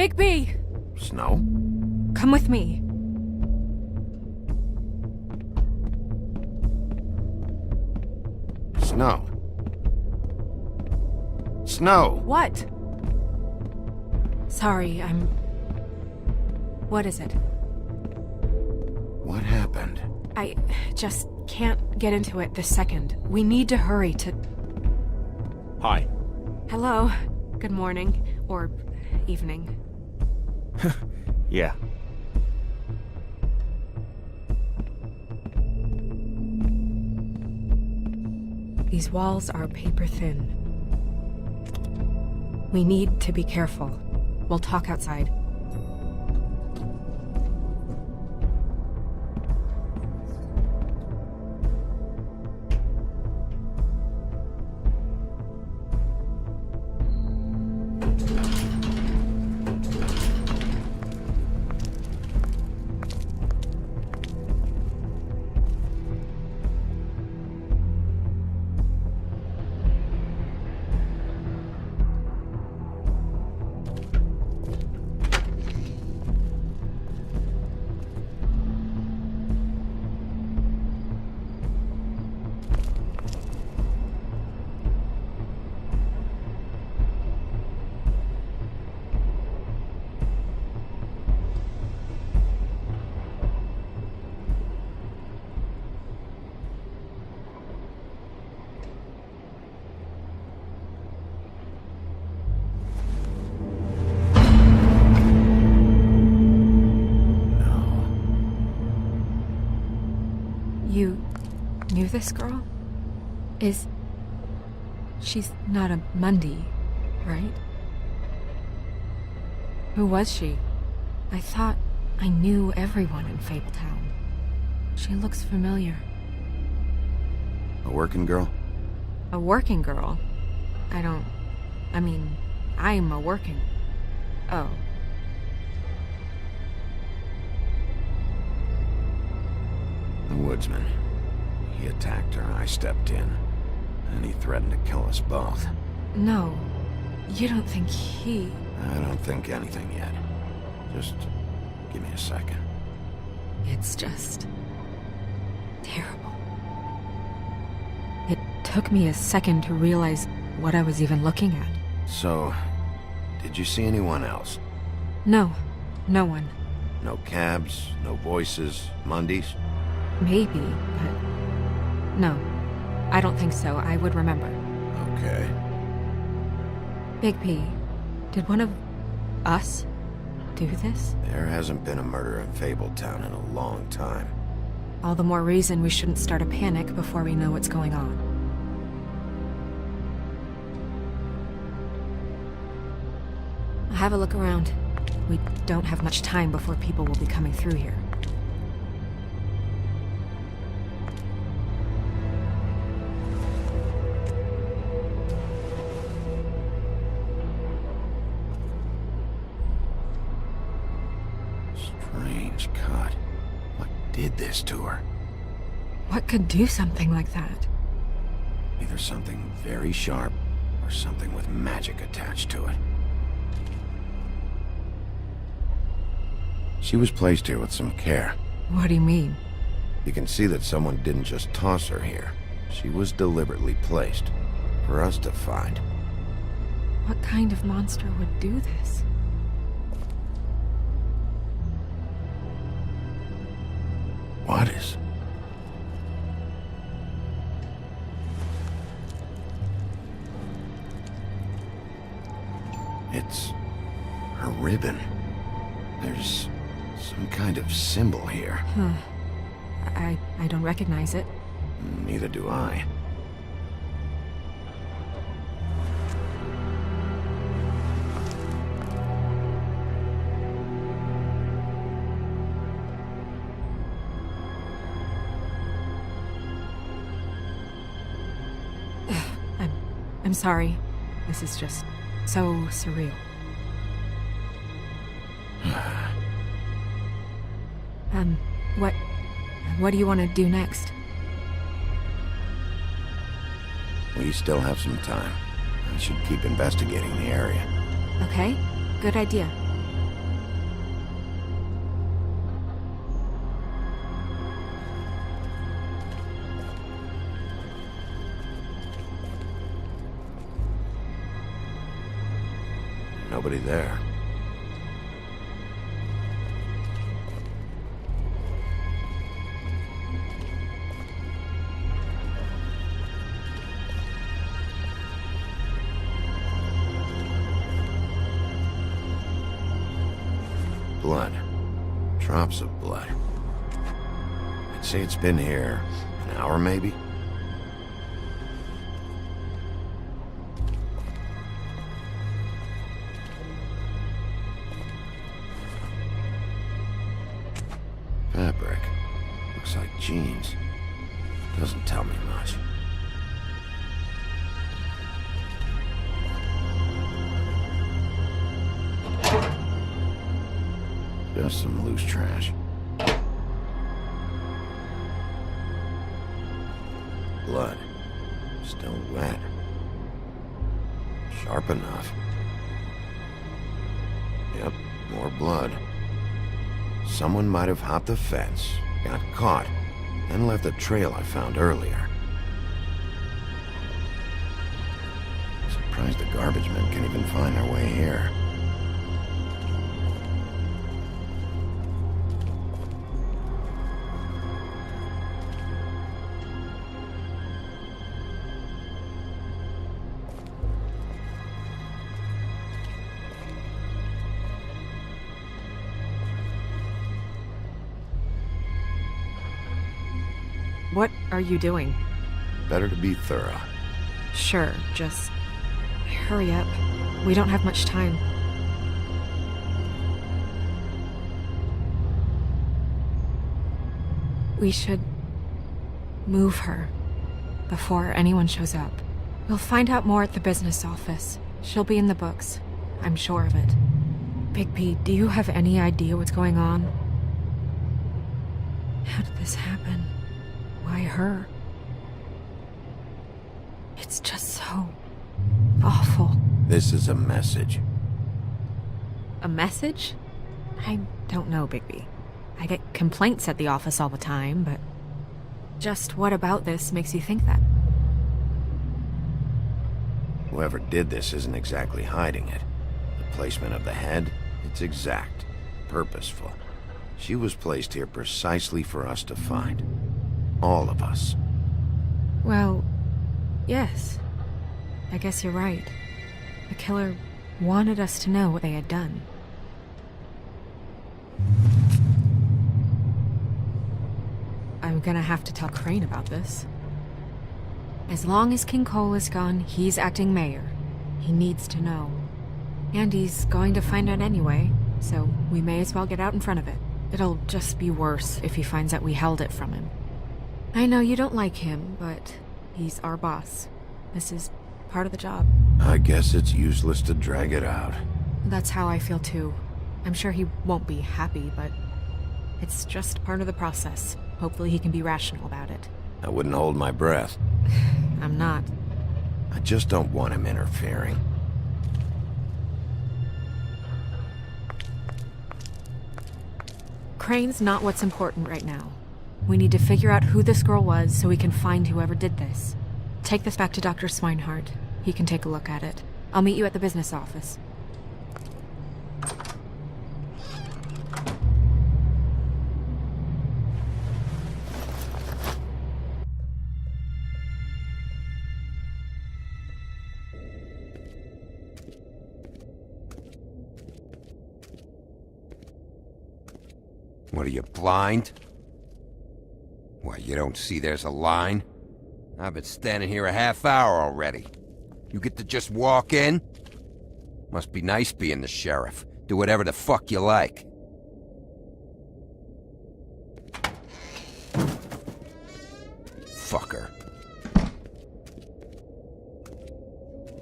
Bigby! Snow? Come with me. Snow. Snow! What? Sorry, What is it? What happened? I just can't get into it this second. We need to hurry to... Hi. Hello. Good morning. Or evening. Yeah. These walls are paper thin. We need to be careful. We'll talk outside. You knew this girl? She's not a Mundy, right? Who was she? I thought I knew everyone in Fabletown. She looks familiar. A working girl? A working girl? I'm a working... Oh. The woodsman. He attacked her, I stepped in. And he threatened to kill us both. No. You don't think he... I don't think anything yet. Just give me a second. It's just... terrible. It took me a second to realize what I was even looking at. So, did you see anyone else? No. No one. No cabs, no voices, Mundies? Maybe, but... No. I don't think so. I would remember. Okay. Bigby, did one of... us do this? There hasn't been a murder in Fabletown in a long time. All the more reason we shouldn't start a panic before we know what's going on. I'll have a look around. We don't have much time before people will be coming through here. Strange cut. What did this to her? What could do something like that? Either something very sharp, or something with magic attached to it. She was placed here with some care. What do you mean? You can see that someone didn't just toss her here. She was deliberately placed, for us to find. What kind of monster would do this? What is? It's her ribbon. There's some kind of symbol here. Huh. I don't recognize it. Neither do I. I'm sorry. This is just so surreal. What do you want to do next? We still have some time. I should keep investigating the area. Okay, good idea. Nobody there. Blood. Drops of blood. I'd say it's been here an hour, maybe? Fabric. Looks like jeans. Doesn't tell me much. Just some loose trash. Blood. Still wet. Sharp enough. Yep, more blood. Someone might have hopped the fence, got caught, and left the trail I found earlier. Surprised the garbage men can even find their way here. What are you doing? Better to be thorough. Sure, just hurry up. We don't have much time. We should move her before anyone shows up. We'll find out more at the business office. She'll be in the books. I'm sure of it. Bigby, do you have any idea what's going on? How did this happen? Why her? It's just so awful. This is a message. A message? I don't know, Bigby. I get complaints at the office all the time, but just what about this makes you think that? Whoever did this isn't exactly hiding it. The placement of the head, it's exact, purposeful. She was placed here precisely for us to find. All of us. Well, yes. I guess you're right. The killer wanted us to know what they had done. I'm gonna have to tell Crane about this. As long as King Cole is gone, he's acting mayor. He needs to know. And he's going to find out anyway, so we may as well get out in front of it. It'll just be worse if he finds out we held it from him. I know you don't like him, but he's our boss. This is part of the job. I guess it's useless to drag it out. That's how I feel too. I'm sure he won't be happy, but it's just part of the process. Hopefully he can be rational about it. I wouldn't hold my breath. I'm not. I just don't want him interfering. Crane's not what's important right now. We need to figure out who this girl was so we can find whoever did this. Take this back to Dr. Swinehart. He can take a look at it. I'll meet you at the business office. What are you, blind? Why, you don't see there's a line? I've been standing here a half hour already. You get to just walk in? Must be nice being the sheriff. Do whatever the fuck you like. Fucker.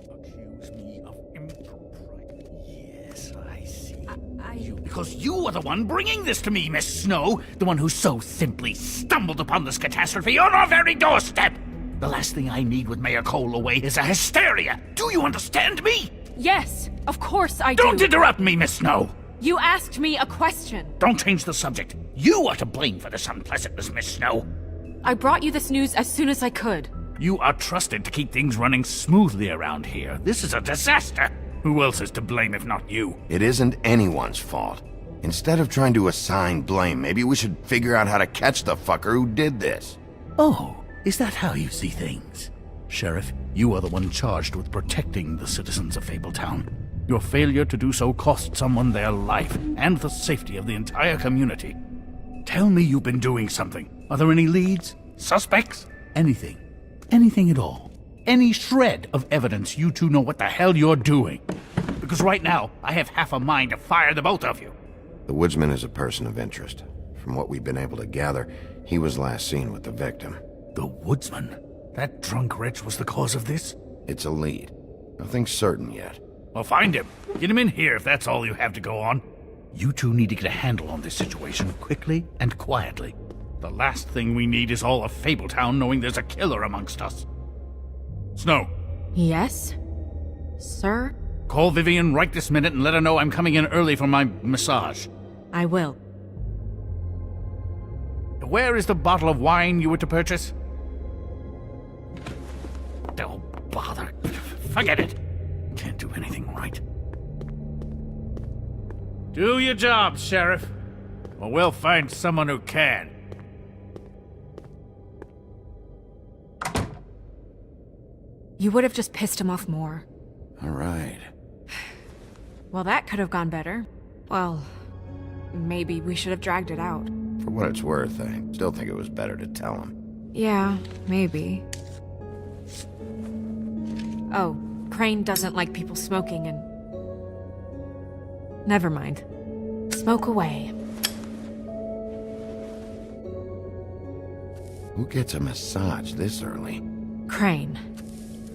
Accuse me of impropriety. Yes, I see. Because you are the one bringing this to me, Miss Snow. The one who so simply stumbled upon this catastrophe on our very doorstep. The last thing I need with Mayor Cole away is a hysteria. Do you understand me? Yes, of course I do. Don't interrupt me, Miss Snow. You asked me a question. Don't change the subject. You are to blame for this unpleasantness, Miss Snow. I brought you this news as soon as I could. You are trusted to keep things running smoothly around here. This is a disaster. Who else is to blame if not you? It isn't anyone's fault. Instead of trying to assign blame, maybe we should figure out how to catch the fucker who did this. Oh, is that how you see things? Sheriff, you are the one charged with protecting the citizens of Fabletown. Your failure to do so cost someone their life and the safety of the entire community. Tell me you've been doing something. Are there any leads? Suspects? Anything. Anything at all. Any shred of evidence you two know what the hell you're doing. Because right now, I have half a mind to fire the both of you. The woodsman is a person of interest. From what we've been able to gather, he was last seen with the victim. The woodsman? That drunk wretch was the cause of this? It's a lead. Nothing's certain yet. Well, find him. Get him in here if that's all you have to go on. You two need to get a handle on this situation quickly and quietly. The last thing we need is all of Fabletown knowing there's a killer amongst us. Snow, Yes? Sir? call Vivian right this minute and let her know I'm coming in early for my massage. I will. Where is the bottle of wine you were to purchase? Oh, bother. Forget it. Can't do anything right. Do your job, Sheriff, or we'll find someone who can. You would have just pissed him off more. All right. Well, that could have gone better. Well, maybe we should have dragged it out. For what it's worth, I still think it was better to tell him. Yeah, maybe. Oh, Crane doesn't like people smoking and... Never mind. Smoke away. Who gets a massage this early? Crane.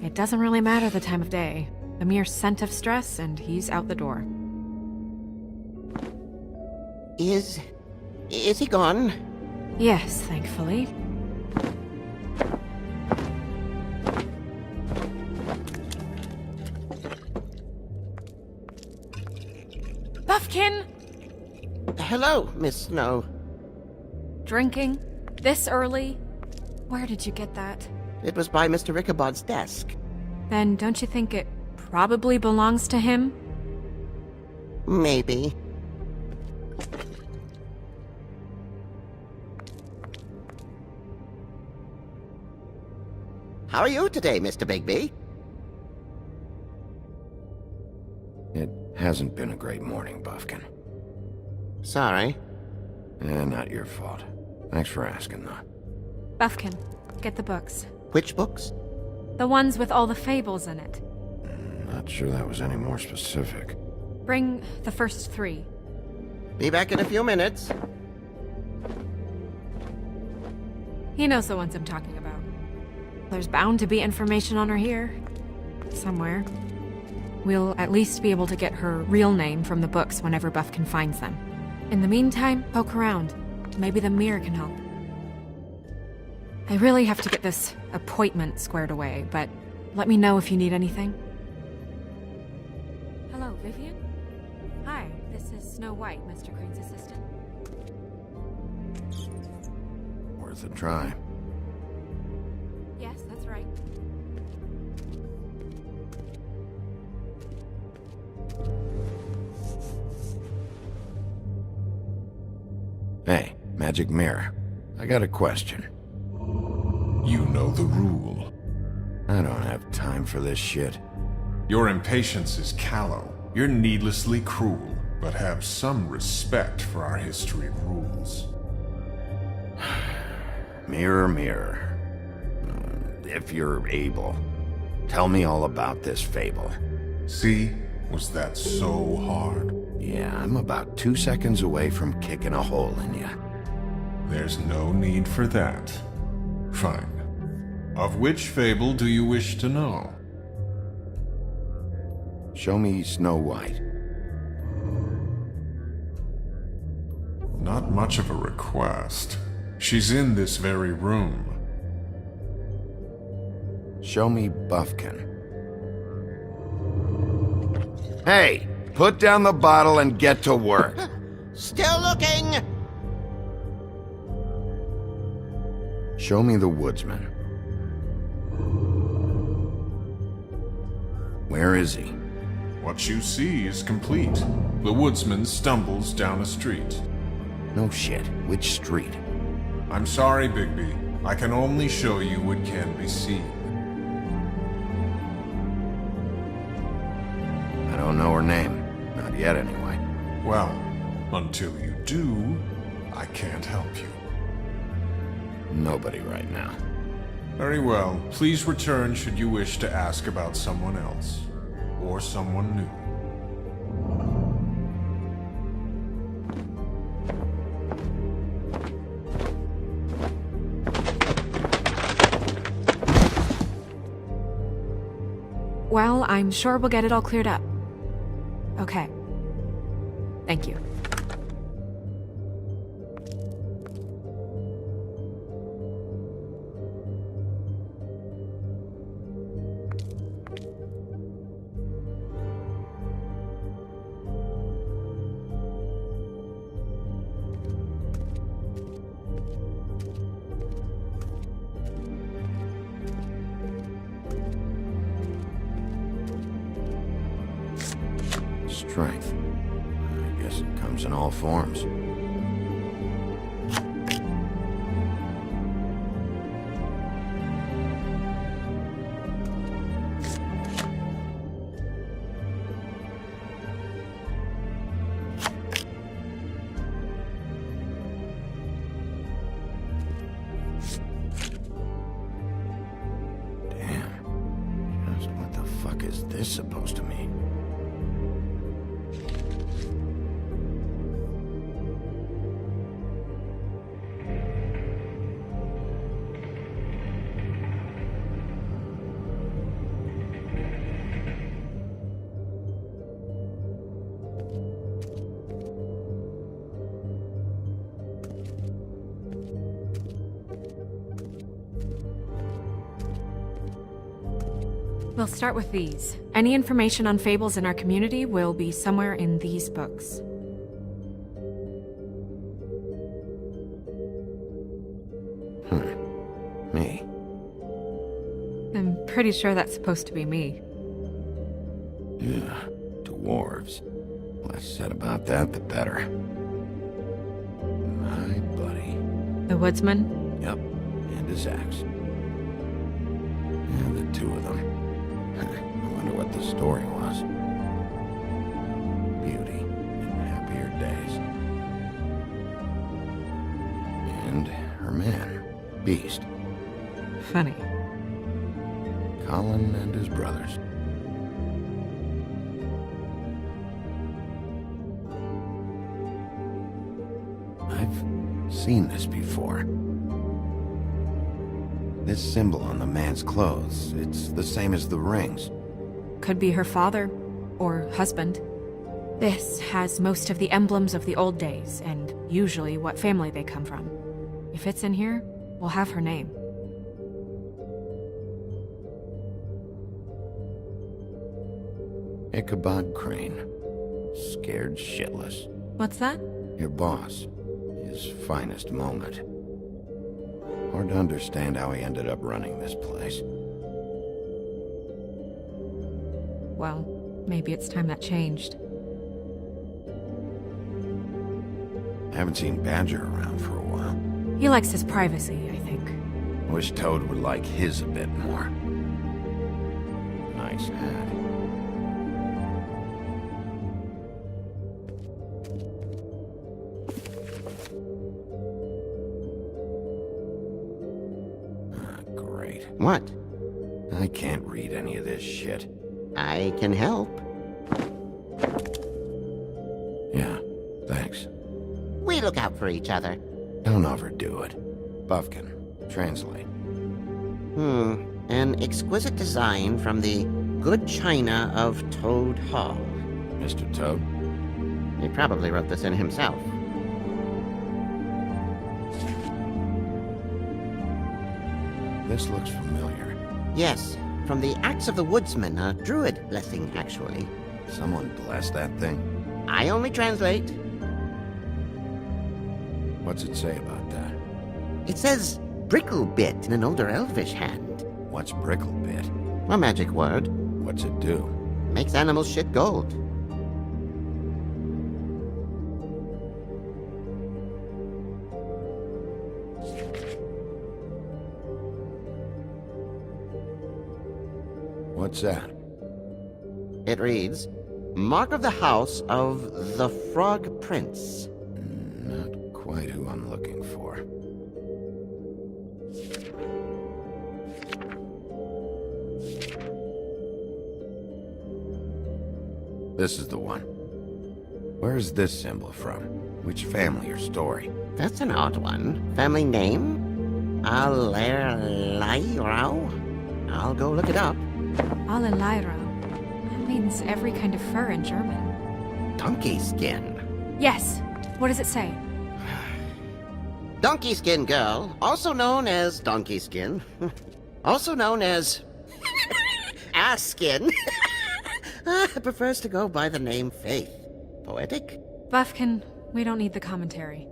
It doesn't really matter the time of day. A mere scent of stress and he's out the door. Is he gone? Yes, thankfully. Buffkin! Hello, Miss Snow. Drinking? This early? Where did you get that? It was by Mr. Ichabod's desk. Then don't you think it probably belongs to him? Maybe. How are you today, Mr. Bigby? It hasn't been a great morning, Buffkin. Sorry. Not your fault. Thanks for asking, though. Buffkin, get the books. Which books? The ones with all the fables in it. Not sure that was any more specific. Bring the first 3. Be back in a few minutes. He knows the ones I'm talking about. There's bound to be information on her here. Somewhere. We'll at least be able to get her real name from the books whenever Buffkin finds them. In the meantime, poke around. Maybe the mirror can help. I really have to get this appointment squared away, but let me know if you need anything. Hello, Vivian? Hi, this is Snow White, Mr. Crane's assistant. Worth a try. Yes, that's right. Hey, magic mirror. I got a question. You know the rule. I don't have time for this shit. Your impatience is callow. You're needlessly cruel, but have some respect for our history of rules. Mirror, mirror. If you're able, tell me all about this fable. See? Was that so hard? Yeah, I'm about 2 seconds away from kicking a hole in you. There's no need for that. Fine. Of which fable do you wish to know? Show me Snow White. Not much of a request. She's in this very room. Show me Buffkin. Hey, put down the bottle and get to work. Still looking! Show me the woodsman. Where is he? What you see is complete. The woodsman stumbles down a street. No shit. Which street? I'm sorry, Bigby. I can only show you what can be seen. I don't know her name. Not yet, anyway. Well, until you do, I can't help you. Nobody right now. Very well. Please return should you wish to ask about someone else. Or someone new. Well, I'm sure we'll get it all cleared up. Okay. Thank you. Strength. I guess it comes in all forms. Damn. Just what the fuck is this supposed to mean? We'll start with these. Any information on fables in our community will be somewhere in these books. Me. I'm pretty sure that's supposed to be me. Yeah, dwarves. Less said about that, the better. My buddy. The woodsman? Yep, and his axe. Yeah, the two of them. I wonder what the story was. Beauty in happier days. And her man, Beast. Funny. Colin and his brothers. I've seen this before. This symbol on the man's clothes, it's the same as the rings. Could be her father, or husband. This has most of the emblems of the old days, and usually what family they come from. If it's in here, we'll have her name. Ichabod Crane. Scared shitless. What's that? Your boss. His finest moment. Hard to understand how he ended up running this place. Well, maybe it's time that changed. I haven't seen Badger around for a while. He likes his privacy, I think. Wish Toad would like his a bit more. Nice hat. Great. What? I can't read any of this shit. I can help. Yeah, thanks. We look out for each other. Don't overdo it. Buffkin, translate. An exquisite design from the good china of Toad Hall. Mr. Toad? He probably wrote this in himself. This looks familiar. Yes, from the Axe of the Woodsman, a druid blessing, actually. Someone blessed that thing? I only translate. What's it say about that? It says bricklebit in an older elvish hand. What's bricklebit? A magic word. What's it do? Makes animals shit gold. What's that? It reads, Mark of the House of the Frog Prince. Not quite who I'm looking for. This is the one. Where's this symbol from? Which family or story? That's an odd one. Family name? Alairao? I'll go look it up. Alalaira. That means every kind of fur in German. Donkey skin. Yes. What does it say? Donkey skin girl, also known as donkey skin. Also known as ass skin. Prefers to go by the name Faith. Poetic? Buffkin, we don't need the commentary.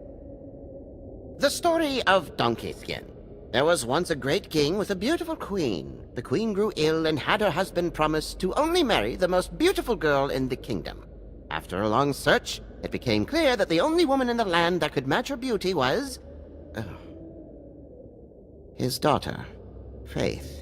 The story of Donkey Skin. There was once a great king with a beautiful queen. The queen grew ill and had her husband promise to only marry the most beautiful girl in the kingdom. After a long search, it became clear that the only woman in the land that could match her beauty was... his daughter, Faith.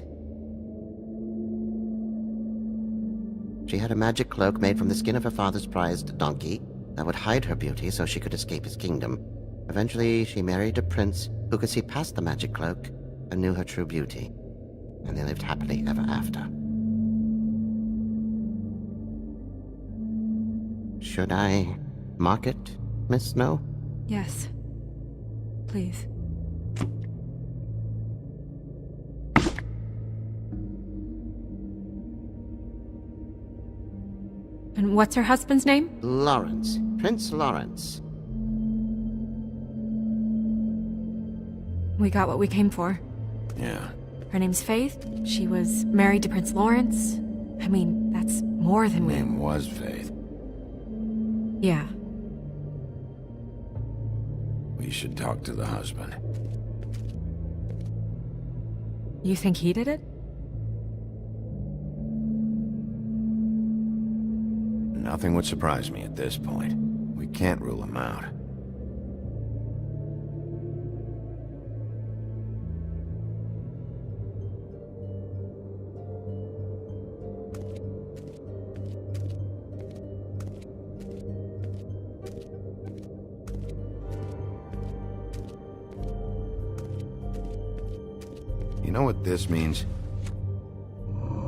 She had a magic cloak made from the skin of her father's prized donkey that would hide her beauty so she could escape his kingdom. Eventually, she married a prince who could see past the magic cloak and knew her true beauty. And they lived happily ever after. Should I mark it, Miss Snow? Yes. Please. And what's her husband's name? Lawrence. Prince Lawrence. We got what we came for. Yeah. Her name's Faith. She was married to Prince Lawrence. I mean, that's more than we... Name was Faith. Yeah. We should talk to the husband. You think he did it? Nothing would surprise me at this point. We can't rule him out. You know what this means?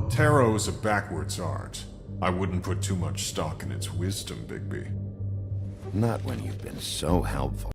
Tarot is a backwards art. I wouldn't put too much stock in its wisdom, Bigby. Not when you've been so helpful.